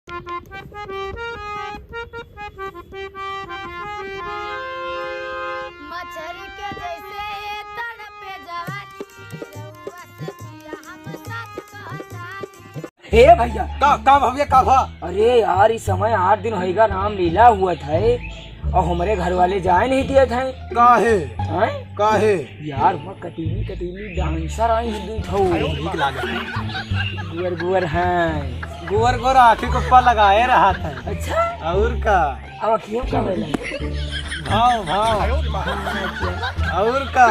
मछली के जैसे तड़पे जवानी रउआ से पिया हम सच कहतानी। हे भैया का भव्य का भा? अरे यार इस समय 8 दिन होएगा राम लीला हुआ था और हमारे घर वाले जाए नहीं दिए थे। काहे हैं? काहे? यार वो कटीली कटीली डांसर आई हिंदी थो ठीक लागे। गुअर गुअर हैं। गोर गोर आँखी को पा लगाए रहा था। अच्छा और का अब अखियों का बेला भाव भाव और का?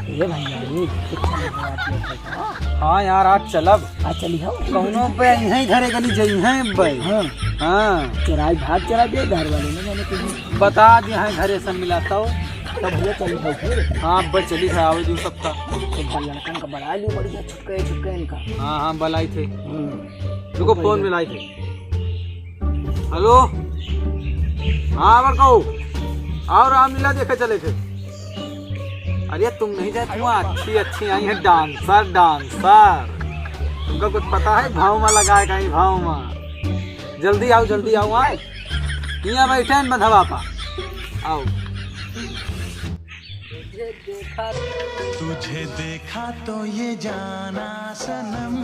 ये भैया ये कितना लगाती है। हाँ यार आज चलब आज चली हो कौनो पे यहीं घरे गली जई हैं भाई। हाँ हाँ चराई भाग चला दिए घर वाले ने मैंने तुझे बता दिया है घरे सब मिलाता हो। तब भैया चली हो फिर हाँ बस चली है आवे दू सबका। तो लड़कन का बड़ा लियो बढ़िया छुपके छुपके इनका। हाँ हाँ बलाई थे रुको फोन मिलाई थे। हेलो हाँ बड़को और रामलीला देखे चले थे। अरे तुम नहीं जाए तुम अच्छी अच्छी आई है डांसर डांसर तुमको कुछ पता है भाव में लगाए कहीं भाव में। जल्दी आओ आए यहाँ बैठे हैं बंधवा पा आओ। तुझे देखा तो ये जाना सनम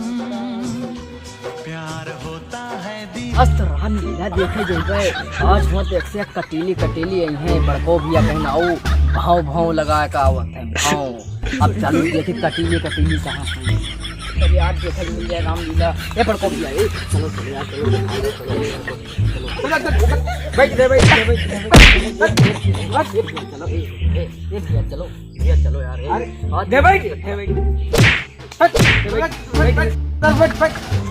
प्यार होता है दी। मस्त रामलीला देखे जेबे आज मत एक से कटीली कटीली आई है बड़को भैया कहना आओ भाव भाव लगा का आवत है भाव। अब चालू देखे कटीली कटीली कहाँ से अरे आज देखा मिल जाए रामलीला। ये बड़को भैया चलो चलो यार चलो बैठ दे चलो भैया चलो यार दे बैठ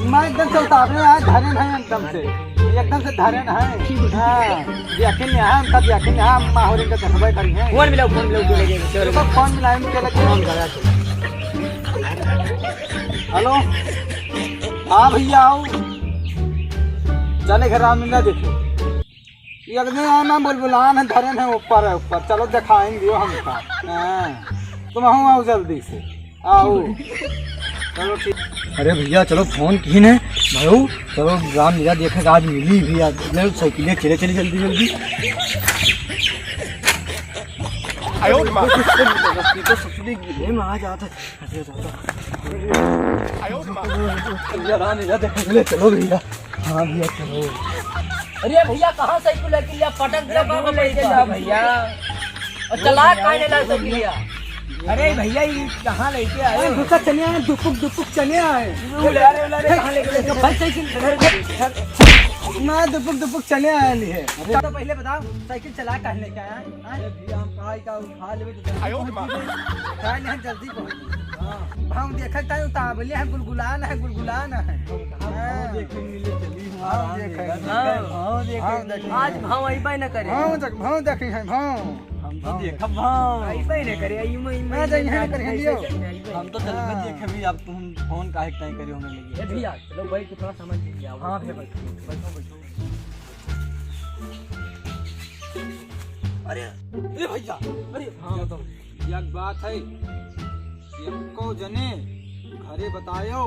मैं एकदम से उतारने आया धारण है एकदम से धारण है। यकीन है उनका यकीन है माहौरी का देखबे करी है। फोन मिलाओ के लगे तो फोन मिलाए के लगे। हेलो हाँ भैया आओ चले घर रामलीला देखे। एकदम आना बुलबुलान है धरन है ऊपर चलो दिखाएंगे हमका। तुम आओ जल्दी से आओ चलो ठीक। अरे भैया चलो फोन की ने भाई चलो रामलीला देखेगा आज मिली भी आज साइकिल चले चले जल्दी जल्दी। आ जाता रामलीला देखने चलो भैया। हाँ भैया चलो। अरे भैया कहाँ साइकिल पटक भैया और चला साइकिल। अरे भैया ये कहाँ लेके आए? चले आए दुपुक चले आए मैं दुपुक चले आए लिए। तो पहले बताओ साइकिल चला कहाँ लेके आया? भैया हम का उठा लेवे जल्दी पहुंच। हम देखा ताबले है गुलगुलान है आज भाव अइबे न करे। भाव देखी है भाव हम तो देखब भाव अइबे न करे। मैं जाई है कर लियो हम तो चल में देखे भी अब तुम फोन काहे टाइम करे होने लगी। ए भैया चलो बैठ के थोड़ा समझ लीजिए। हां भैया बैठो। अरे भैया अरे हाँ बताओ एक बात है को जने घरे बतायो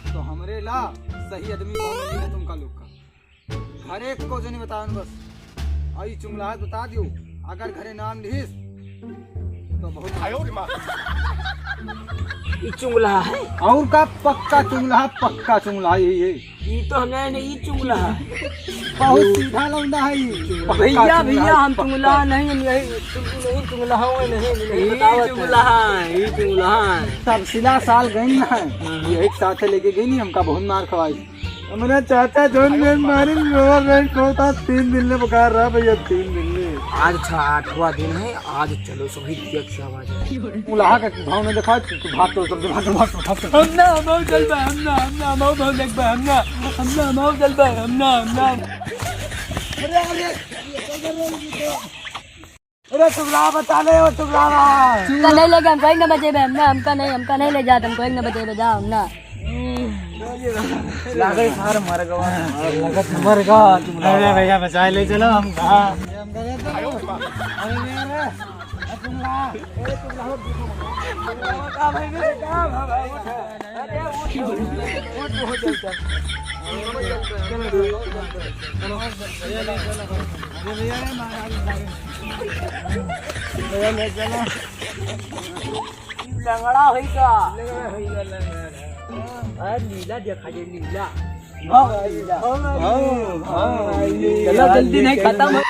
तो हमरे ला सही आदमी कौन मिलेगा तुमका लोग का। घरे को जने बताओ बस आई चुंगलाहट बता दियो। अगर घरे नाम लिहिस तो बहुत ई चुंगला है और का पक्का चुंगला ये तो हमने नहीं चुंगला है बहुत सीधा लौंडा है भैया हम चुंगला नहीं चुंगला हो नहीं चुंगला सब सिला साल गई ना एक साथ लेके गई नहीं हमका बहुत मार खवाई। मेरा चाचा जोन में मारे को था 3 दिन में बुखार रहा भैया 3 दिन में। आज 8वां दिन है आज चलो सभी देख से आवाज मुलाहा का भाव ने देखा भाग तो सब भाग हमना मौ चल बा हमना मौ मौ देख बा हमना मौ चल बा हमना अरे टुकड़ा बता ले वो टुकड़ा हमका नहीं लेके हमको एक न बचे हमका नहीं ले जाते हमको एक न बचे जाओ हमना लागे सार मर गवा लगत मर गा तुम अरे भैया बचा ले चलो हम कहां हम गए तो अरे मेरे टुकड़ा ए टुकड़ा का भाई का लंगड़ा हुई का नीला देखा जे नीला चलो जल्दी नहीं खत्म हो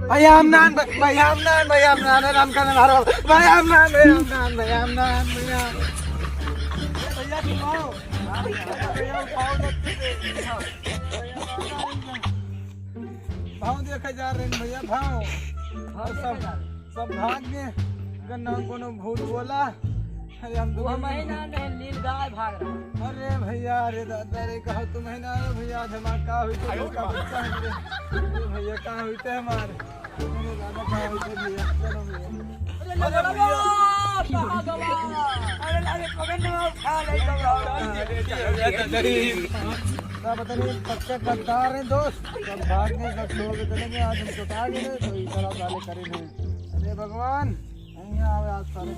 भैया अमनान भैया अमनान भैया अमनान राम का नाम हारो भैया अमनान भैया अमनान भैया अमनान भैया भैया सुनाओ भैया भाव देखे जा रहे हैं भैया भाव और सब भाग गए गन्ना कोनो भूल बोला अरे हम वो महीना नहीं नील गाय भाग रहा अरे भैया अरे दादा रे कहो तुम महीना अरे भैया धमाका हुई तो का बच्चा है रे भैया कहाँ हुई थे हमारे अरे दादा कहाँ हुई थे भैया चलो भैया अरे पता नहीं पक्का कट्टार है दोस्त सब भागने सब छोड़ के चलेंगे आज हम चुटा गए तो इस तरह वाले करेंगे अरे भगवान यहाँ आवे आज सारे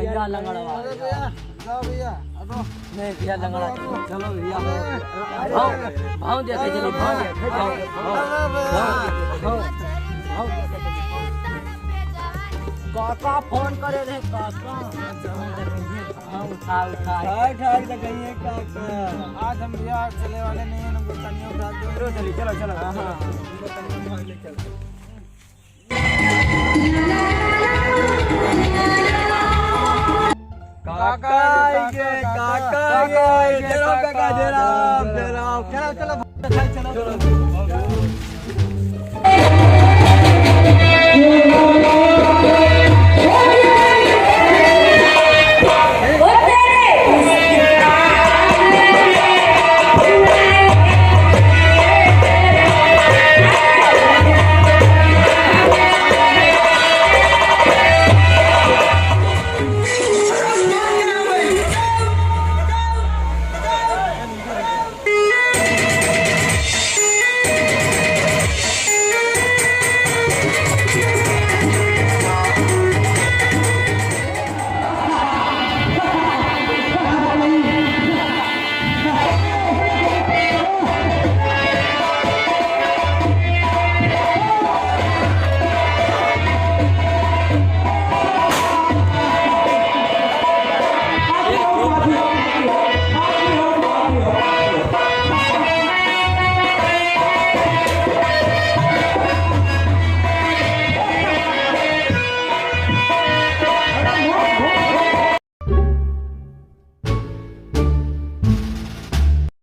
या लंगड़वा अरे भैया जाओ भैया अब नहीं भैया लंगड़ा चलो भैया भाव देखे चलो भाव देखे काका फोन करे रे काका उठा उठा ठाक तो कहिए काका आज हम बिहार चले वाले नहीं हैं उनको तनिया उठा दो चलो चलो हाँ उनको तनिया उठा ले चलो काका ये चलो काका जरा चलो चलो